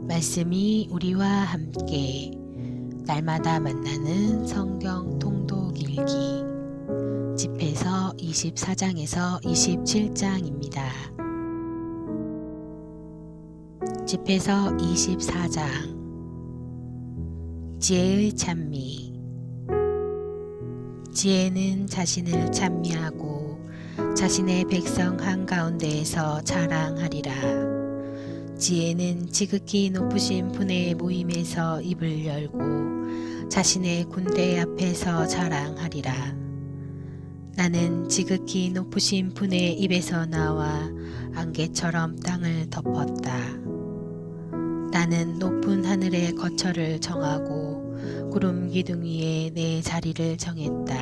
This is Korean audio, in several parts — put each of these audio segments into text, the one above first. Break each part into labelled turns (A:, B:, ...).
A: 말씀이 우리와 함께 날마다 만나는 성경 통독 일기 집에서 24장에서 27장입니다. 집에서 24장 지혜의 찬미. 지혜는 자신을 찬미하고 자신의 백성 한가운데에서 자랑하리라. 지혜는 지극히 높으신 분의 모임에서 입을 열고 자신의 군대 앞에서 자랑하리라. 나는 지극히 높으신 분의 입에서 나와 안개처럼 땅을 덮었다. 나는 높은 하늘의 거처를 정하고 구름 기둥 위에 내 자리를 정했다.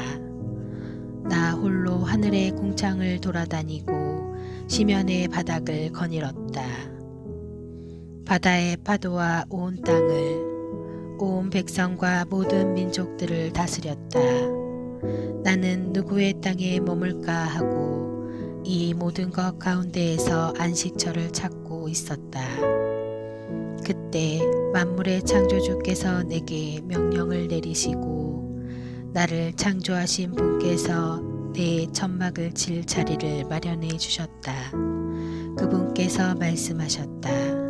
A: 나 홀로 하늘의 궁창을 돌아다니고 시면의 바닥을 거닐었다. 바다의 파도와 온 땅을, 온 백성과 모든 민족들을 다스렸다. 나는 누구의 땅에 머물까 하고 이 모든 것 가운데에서 안식처를 찾고 있었다. 그때 만물의 창조주께서 내게 명령을 내리시고 나를 창조하신 분께서 내 천막을 칠 자리를 마련해 주셨다. 그분께서 말씀하셨다.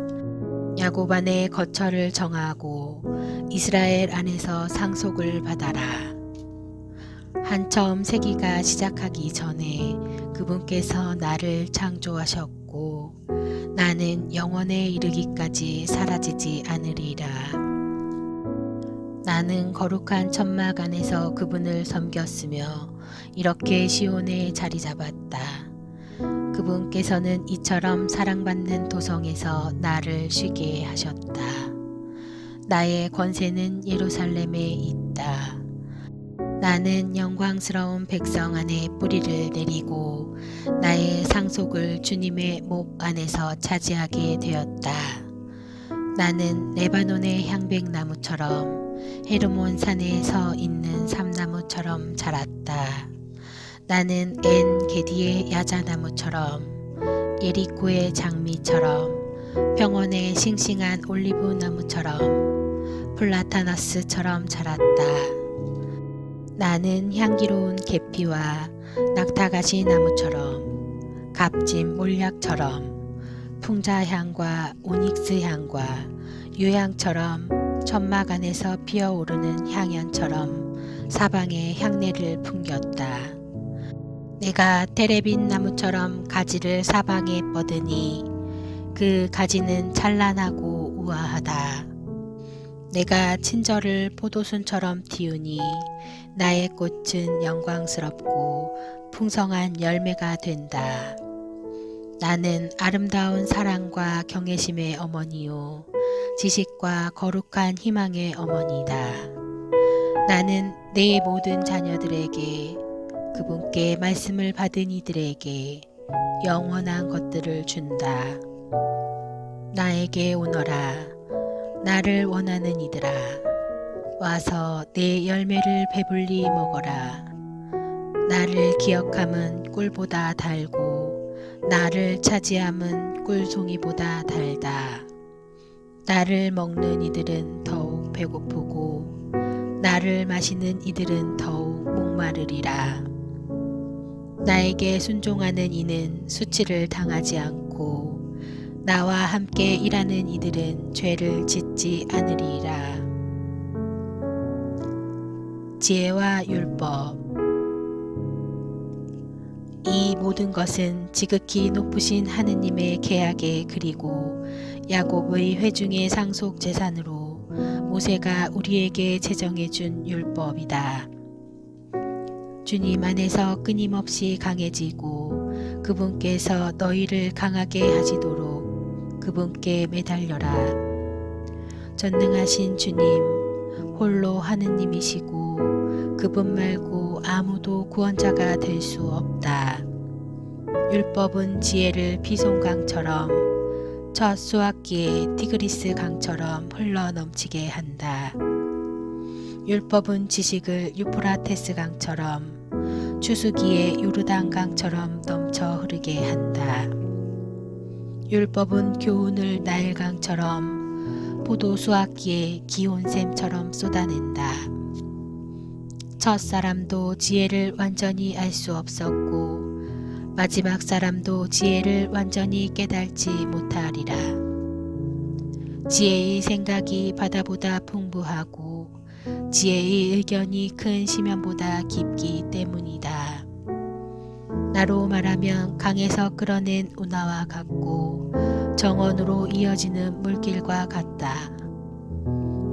A: 야곱 안에 거처를 정하고 이스라엘 안에서 상속을 받아라. 한처음 세기가 시작하기 전에 그분께서 나를 창조하셨고 나는 영원에 이르기까지 사라지지 않으리라. 나는 거룩한 천막 안에서 그분을 섬겼으며 이렇게 시온에 자리 잡았다. 그분께서는 이처럼 사랑받는 도성에서 나를 쉬게 하셨다. 나의 권세는 예루살렘에 있다. 나는 영광스러운 백성 안에 뿌리를 내리고 나의 상속을 주님의 목 안에서 차지하게 되었다. 나는 레바논의 향백나무처럼 헤르몬 산에 서 있는 삼나무처럼 자랐다. 나는 엔 게디의 야자나무처럼 예리코의 장미처럼 평원의 싱싱한 올리브 나무처럼 플라타너스처럼 자랐다. 나는 향기로운 계피와 낙타가시 나무처럼 값진 몰약처럼 풍자향과 오닉스향과 유향처럼 천막 안에서 피어오르는 향연처럼 사방에 향내를 풍겼다. 내가 테레빈 나무처럼 가지를 사방에 뻗으니 그 가지는 찬란하고 우아하다. 내가 친절을 포도순처럼 틔우니 나의 꽃은 영광스럽고 풍성한 열매가 된다. 나는 아름다운 사랑과 경외심의 어머니요 지식과 거룩한 희망의 어머니다. 나는 내 모든 자녀들에게 그분께 말씀을 받은 이들에게 영원한 것들을 준다. 나에게 오너라. 나를 원하는 이들아. 와서 내 열매를 배불리 먹어라. 나를 기억함은 꿀보다 달고 나를 차지함은 꿀송이보다 달다. 나를 먹는 이들은 더욱 배고프고 나를 마시는 이들은 더욱 목마르리라. 나에게 순종하는 이는 수치를 당하지 않고 나와 함께 일하는 이들은 죄를 짓지 않으리라. 지혜와 율법. 이 모든 것은 지극히 높으신 하느님의 계약에 그리고 야곱의 회중의 상속 재산으로 모세가 우리에게 제정해 준 율법이다. 주님 안에서 끊임없이 강해지고 그분께서 너희를 강하게 하시도록 그분께 매달려라. 전능하신 주님, 홀로 하느님이시고 그분 말고 아무도 구원자가 될 수 없다. 율법은 지혜를 비송강처럼 첫 수확기에 티그리스 강처럼 흘러 넘치게 한다. 율법은 지식을 유프라테스 강처럼 추수기에 요르단 강처럼 넘쳐 흐르게 한다. 율법은 교훈을 나일강처럼 포도 수확기에 기온샘처럼 쏟아낸다. 첫 사람도 지혜를 완전히 알 수 없었고 마지막 사람도 지혜를 완전히 깨달지 못하리라. 지혜의 생각이 바다보다 풍부하고 지혜의 의견이 큰 심연보다 깊기 때문이다. 나로 말하면 강에서 끌어낸 운하와 같고 정원으로 이어지는 물길과 같다.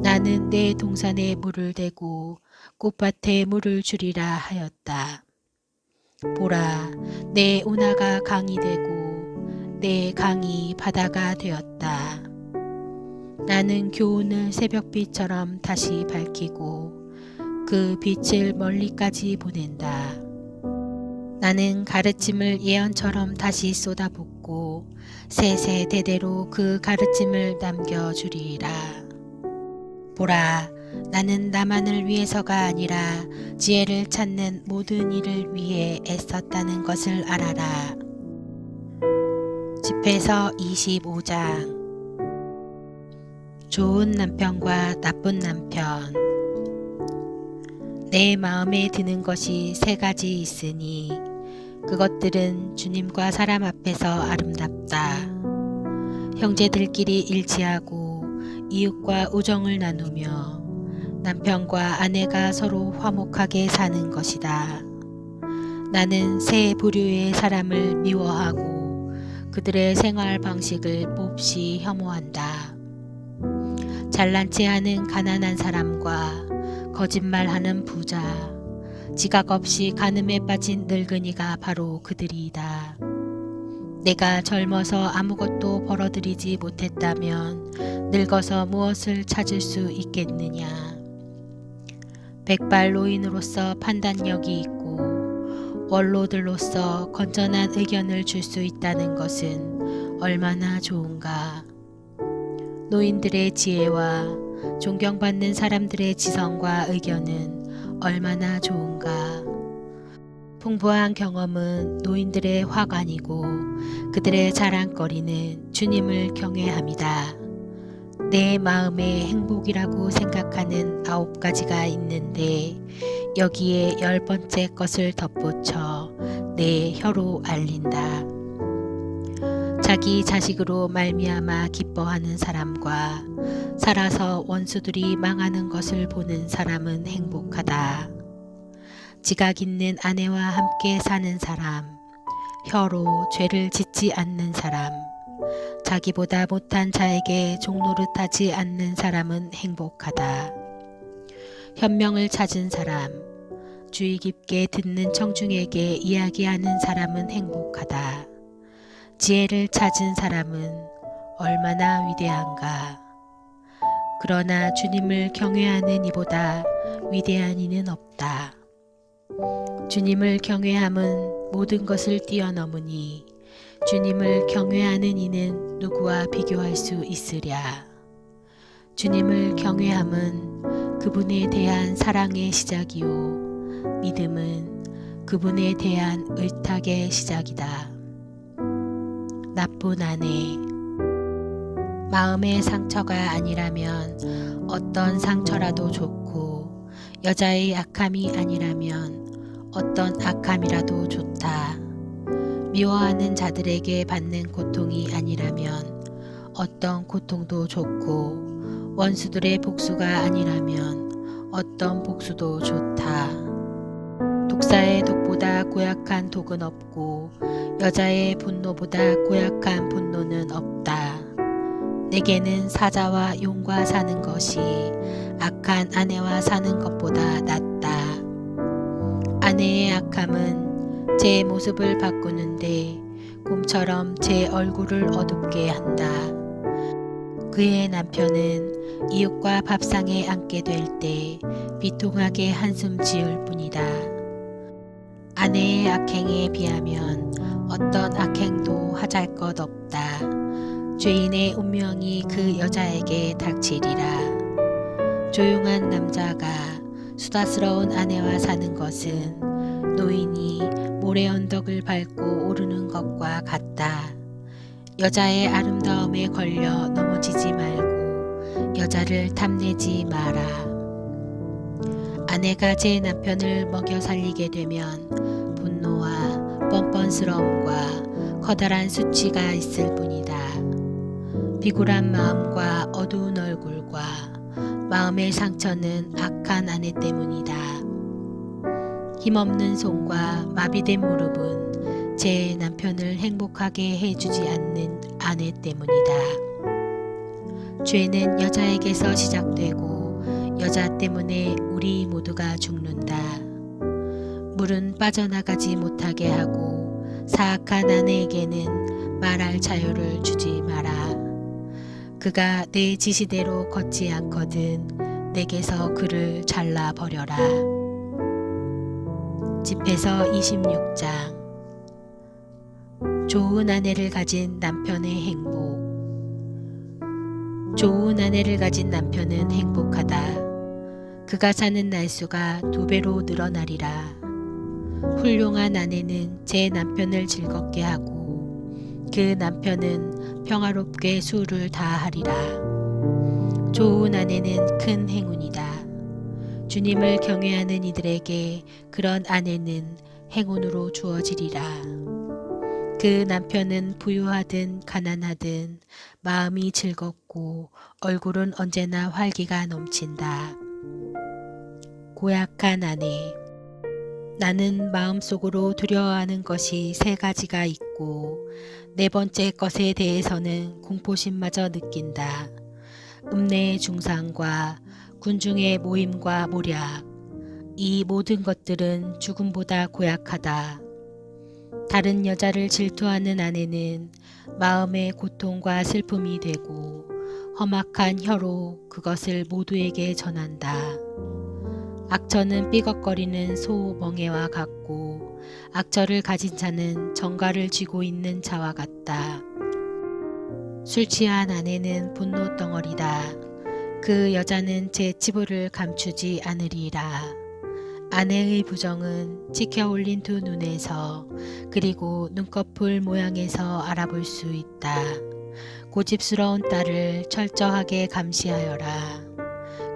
A: 나는 내 동산에 물을 대고 꽃밭에 물을 주리라 하였다. 보라, 내 운하가 강이 되고 내 강이 바다가 되었다. 나는 교훈을 새벽빛처럼 다시 밝히고 그 빛을 멀리까지 보낸다. 나는 가르침을 예언처럼 다시 쏟아붓고 세세대대로 그 가르침을 남겨주리라. 보라, 나는 나만을 위해서가 아니라 지혜를 찾는 모든 이를 위해 애썼다는 것을 알아라. 집회서 25장. 좋은 남편과 나쁜 남편. 내 마음에 드는 것이 세 가지 있으니 그것들은 주님과 사람 앞에서 아름답다. 형제들끼리 일치하고 이웃과 우정을 나누며 남편과 아내가 서로 화목하게 사는 것이다. 나는 세 부류의 사람을 미워하고 그들의 생활 방식을 몹시 혐오한다. 잘난 체하는 가난한 사람과 거짓말하는 부자, 지각 없이 간음에 빠진 늙은이가 바로 그들이다. 내가 젊어서 아무것도 벌어들이지 못했다면 늙어서 무엇을 찾을 수 있겠느냐. 백발 노인으로서 판단력이 있고 원로들로서 건전한 의견을 줄 수 있다는 것은 얼마나 좋은가. 노인들의 지혜와 존경받는 사람들의 지성과 의견은 얼마나 좋은가. 풍부한 경험은 노인들의 화관이고 그들의 자랑거리는 주님을 경외함이다. 내 마음에 행복이라고 생각하는 9가지가 있는데 여기에 10번째 것을 덧붙여 내 혀로 알린다. 자기 자식으로 말미암아 기뻐하는 사람과 살아서 원수들이 망하는 것을 보는 사람은 행복하다. 지각 있는 아내와 함께 사는 사람, 혀로 죄를 짓지 않는 사람, 자기보다 못한 자에게 종노릇하지 않는 사람은 행복하다. 현명을 찾은 사람, 주의 깊게 듣는 청중에게 이야기하는 사람은 행복하다. 지혜를 찾은 사람은 얼마나 위대한가. 그러나 주님을 경외하는 이보다 위대한 이는 없다. 주님을 경외함은 모든 것을 뛰어넘으니 주님을 경외하는 이는 누구와 비교할 수 있으랴. 주님을 경외함은 그분에 대한 사랑의 시작이요 믿음은 그분에 대한 의탁의 시작이다. 나쁜 아내. 마음의 상처가 아니라면 어떤 상처라도 좋고 여자의 악함이 아니라면 어떤 악함이라도 좋다. 미워하는 자들에게 받는 고통이 아니라면 어떤 고통도 좋고 원수들의 복수가 아니라면 어떤 복수도 좋다. 독사의 독보다 고약한 독은 없고 여자의 분노보다 고약한 분노는 없다. 내게는 사자와 용과 사는 것이 악한 아내와 사는 것보다 낫다. 아내의 악함은 제 모습을 바꾸는데 곰처럼 제 얼굴을 어둡게 한다. 그의 남편은 이웃과 밥상에 앉게 될 때 비통하게 한숨 지을 뿐이다. 아내의 악행에 비하면 어떤 악행도 하잘 것 없다. 죄인의 운명이 그 여자에게 닥치리라. 조용한 남자가 수다스러운 아내와 사는 것은 노인이 모래 언덕을 밟고 오르는 것과 같다. 여자의 아름다움에 걸려 넘어지지 말고 여자를 탐내지 마라. 아내가 제 남편을 먹여 살리게 되면 분노와 뻔뻔스러움과 커다란 수치가 있을 뿐이다. 비굴한 마음과 어두운 얼굴과 마음의 상처는 악한 아내 때문이다. 힘없는 손과 마비된 무릎은 제 남편을 행복하게 해주지 않는 아내 때문이다. 죄는 여자에게서 시작되고 여자 때문에 우리 모두가 죽는다. 물은 빠져나가지 못하게 하고 사악한 아내에게는 말할 자유를 주지 마라. 그가 내 지시대로 걷지 않거든 내게서 그를 잘라버려라. 집에서 26장. 좋은 아내를 가진 남편의 행복. 좋은 아내를 가진 남편은 행복하다. 그가 사는 날수가 2배로 늘어나리라. 훌륭한 아내는 제 남편을 즐겁게 하고 그 남편은 평화롭게 수를 다하리라. 좋은 아내는 큰 행운이다. 주님을 경외하는 이들에게 그런 아내는 행운으로 주어지리라. 그 남편은 부유하든 가난하든 마음이 즐겁고 얼굴은 언제나 활기가 넘친다. 고약한 아내. 나는 마음속으로 두려워하는 것이 3가지가 있고 4번째 것에 대해서는 공포심마저 느낀다. 읍내의 중상과 군중의 모임과 모략. 이 모든 것들은 죽음보다 고약하다. 다른 여자를 질투하는 아내는 마음의 고통과 슬픔이 되고 험악한 혀로 그것을 모두에게 전한다. 악처는 삐걱거리는 소 멍에와 같고 악처를 가진 자는 정갈을 쥐고 있는 자와 같다. 술 취한 아내는 분노 덩어리다. 그 여자는 제 치부를 감추지 않으리라. 아내의 부정은 치켜 올린 2 눈에서 그리고 눈꺼풀 모양에서 알아볼 수 있다. 고집스러운 딸을 철저하게 감시하여라.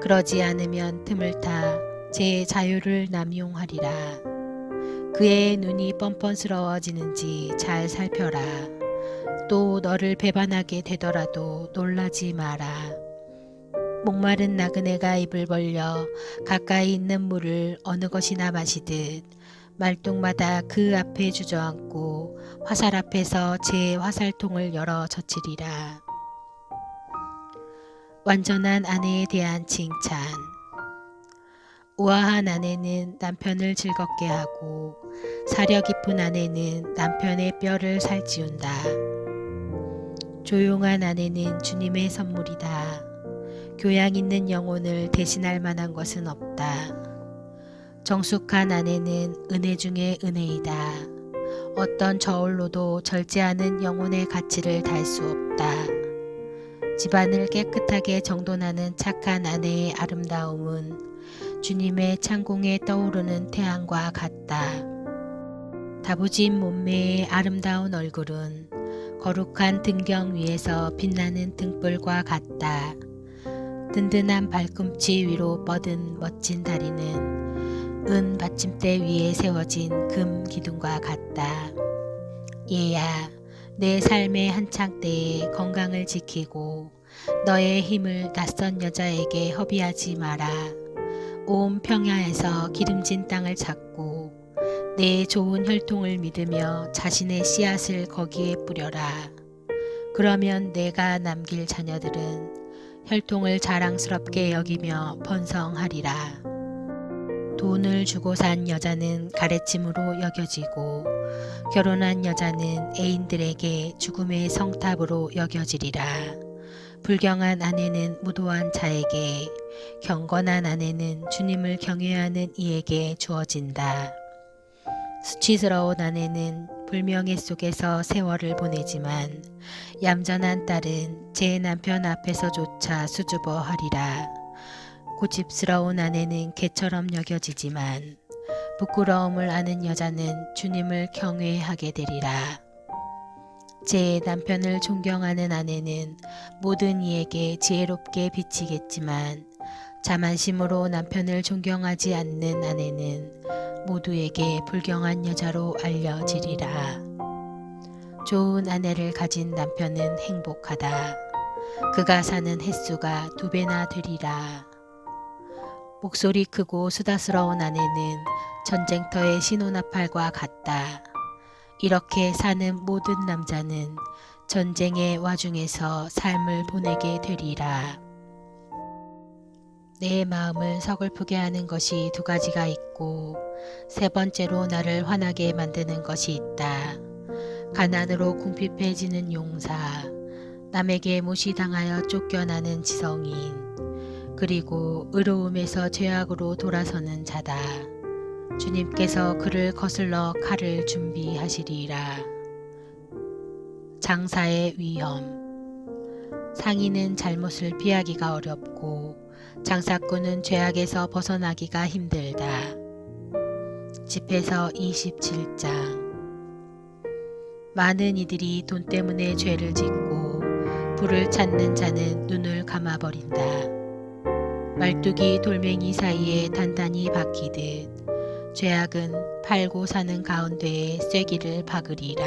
A: 그러지 않으면 틈을 타 제 자유를 남용하리라. 그의 눈이 뻔뻔스러워지는지 잘 살펴라. 또 너를 배반하게 되더라도 놀라지 마라. 목마른 나그네가 입을 벌려 가까이 있는 물을 어느 것이나 마시듯 말뚝마다 그 앞에 주저앉고 화살 앞에서 제 화살통을 열어 젖히리라. 완전한 아내에 대한 칭찬. 우아한 아내는 남편을 즐겁게 하고 사려 깊은 아내는 남편의 뼈를 살찌운다. 조용한 아내는 주님의 선물이다. 교양 있는 영혼을 대신할 만한 것은 없다. 정숙한 아내는 은혜 중에 은혜이다. 어떤 저울로도 절제 않은 영혼의 가치를 달 수 없다. 집안을 깨끗하게 정돈하는 착한 아내의 아름다움은 주님의 창공에 떠오르는 태양과 같다. 다부진 몸매의 아름다운 얼굴은 거룩한 등경 위에서 빛나는 등불과 같다. 든든한 발꿈치 위로 뻗은 멋진 다리는 은 받침대 위에 세워진 금 기둥과 같다. 얘야, 내 삶의 한창 때에 건강을 지키고 너의 힘을 낯선 여자에게 허비하지 마라. 온 평야에서 기름진 땅을 찾고 내 좋은 혈통을 믿으며 자신의 씨앗을 거기에 뿌려라. 그러면 내가 남길 자녀들은 혈통을 자랑스럽게 여기며 번성하리라. 돈을 주고 산 여자는 가래침으로 여겨지고 결혼한 여자는 애인들에게 죽음의 성탑으로 여겨지리라. 불경한 아내는 무도한 자에게, 경건한 아내는 주님을 경외하는 이에게 주어진다. 수치스러운 아내는 불명예 속에서 세월을 보내지만 얌전한 딸은 제 남편 앞에서조차 수줍어하리라. 고집스러운 아내는 개처럼 여겨지지만 부끄러움을 아는 여자는 주님을 경외하게 되리라. 제 남편을 존경하는 아내는 모든 이에게 지혜롭게 비치겠지만 자만심으로 남편을 존경하지 않는 아내는 모두에게 불경한 여자로 알려지리라. 좋은 아내를 가진 남편은 행복하다. 그가 사는 횟수가 2배나 되리라. 목소리 크고 수다스러운 아내는 전쟁터의 신호나팔과 같다. 이렇게 사는 모든 남자는 전쟁의 와중에서 삶을 보내게 되리라. 내 마음을 서글프게 하는 것이 2가지가 있고 3번째로 나를 화나게 만드는 것이 있다. 가난으로 궁핍해지는 용사, 남에게 무시당하여 쫓겨나는 지성인, 그리고 의로움에서 죄악으로 돌아서는 자다. 주님께서 그를 거슬러 칼을 준비하시리라. 장사의 위험. 상인은 잘못을 피하기가 어렵고 장사꾼은 죄악에서 벗어나기가 힘들다. 집에서 27장. 많은 이들이 돈 때문에 죄를 짓고 불을 찾는 자는 눈을 감아버린다. 말뚝이 돌멩이 사이에 단단히 박히듯 죄악은 팔고 사는 가운데에 쐐기를 박으리라.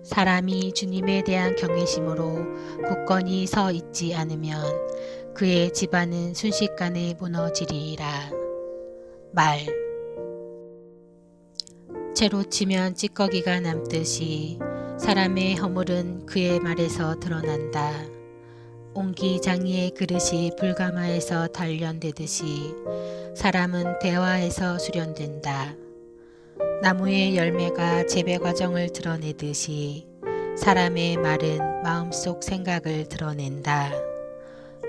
A: 사람이 주님에 대한 경외심으로 굳건히 서 있지 않으면 그의 집안은 순식간에 무너지리라. 말. 채로 치면 찌꺼기가 남듯이 사람의 허물은 그의 말에서 드러난다. 옹기장이의 그릇이 불가마에서 단련되듯이 사람은 대화에서 수련된다. 나무의 열매가 재배 과정을 드러내듯이 사람의 말은 마음속 생각을 드러낸다.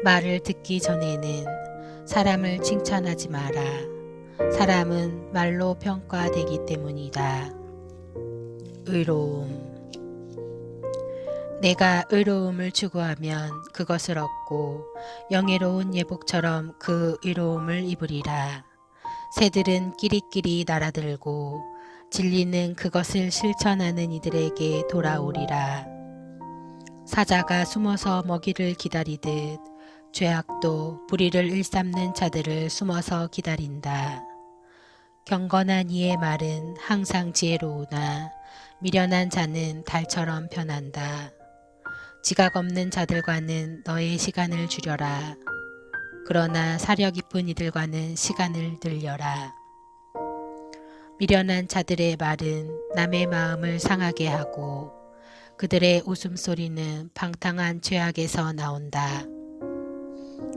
A: 말을 듣기 전에는 사람을 칭찬하지 마라. 사람은 말로 평가되기 때문이다. 의로움. 내가 의로움을 추구하면 그것을 얻고 영예로운 예복처럼 그 의로움을 입으리라. 새들은 끼리끼리 날아들고 진리는 그것을 실천하는 이들에게 돌아오리라. 사자가 숨어서 먹이를 기다리듯 죄악도 불의를 일삼는 자들을 숨어서 기다린다. 경건한 이의 말은 항상 지혜로우나 미련한 자는 달처럼 변한다. 지각 없는 자들과는 너의 시간을 줄여라. 그러나 사려 깊은 이들과는 시간을 늘려라. 미련한 자들의 말은 남의 마음을 상하게 하고 그들의 웃음소리는 방탕한 죄악에서 나온다.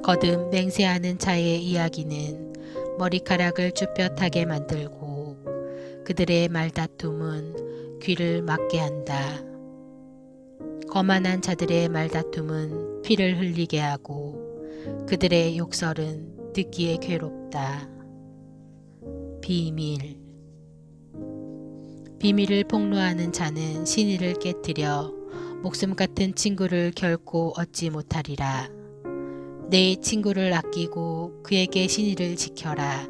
A: 거듭 맹세하는 자의 이야기는 머리카락을 쭈뼛하게 만들고 그들의 말다툼은 귀를 막게 한다. 거만한 자들의 말다툼은 피를 흘리게 하고 그들의 욕설은 듣기에 괴롭다. 비밀. 비밀을 폭로하는 자는 신의를 깨뜨려 목숨 같은 친구를 결코 얻지 못하리라. 내 친구를 아끼고 그에게 신의를 지켜라.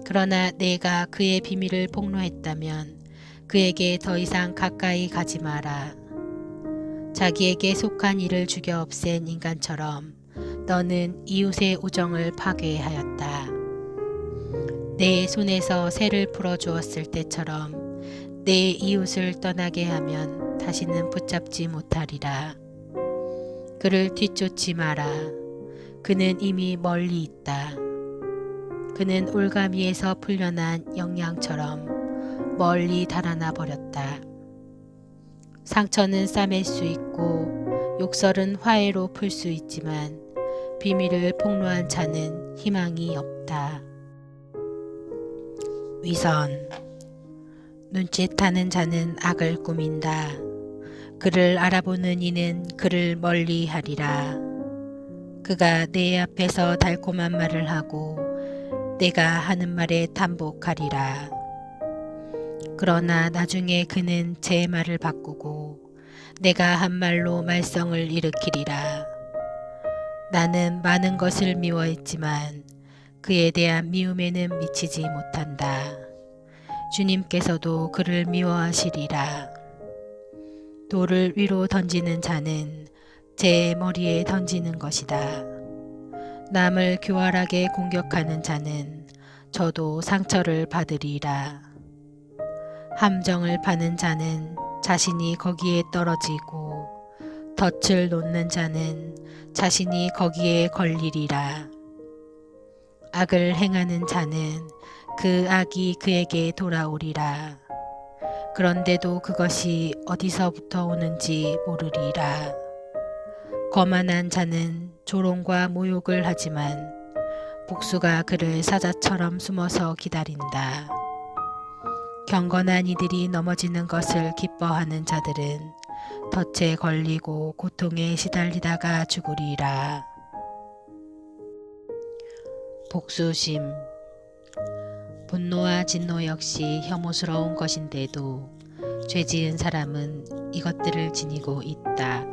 A: 그러나 내가 그의 비밀을 폭로했다면 그에게 더 이상 가까이 가지 마라. 자기에게 속한 이를 죽여 없앤 인간처럼 너는 이웃의 우정을 파괴하였다. 내 손에서 새를 풀어주었을 때처럼 내 이웃을 떠나게 하면 다시는 붙잡지 못하리라. 그를 뒤쫓지 마라. 그는 이미 멀리 있다. 그는 올가미에서 풀려난 영양처럼 멀리 달아나 버렸다. 상처는 싸맬 수 있고 욕설은 화해로 풀 수 있지만 비밀을 폭로한 자는 희망이 없다. 위선. 눈짓하는 자는 악을 꾸민다. 그를 알아보는 이는 그를 멀리하리라. 그가 내 앞에서 달콤한 말을 하고 내가 하는 말에 담복하리라. 그러나 나중에 그는 제 말을 바꾸고 내가 한 말로 말썽을 일으키리라. 나는 많은 것을 미워했지만 그에 대한 미움에는 미치지 못한다. 주님께서도 그를 미워하시리라. 돌을 위로 던지는 자는 제 머리에 던지는 것이다. 남을 교활하게 공격하는 자는 저도 상처를 받으리라. 함정을 파는 자는 자신이 거기에 떨어지고 덫을 놓는 자는 자신이 거기에 걸리리라. 악을 행하는 자는 그 악이 그에게 돌아오리라. 그런데도 그것이 어디서부터 오는지 모르리라. 거만한 자는 조롱과 모욕을 하지만 복수가 그를 사자처럼 숨어서 기다린다. 경건한 이들이 넘어지는 것을 기뻐하는 자들은 덫에 걸리고 고통에 시달리다가 죽으리라. 복수심. 분노와 진노 역시 혐오스러운 것인데도 죄 지은 사람은 이것들을 지니고 있다.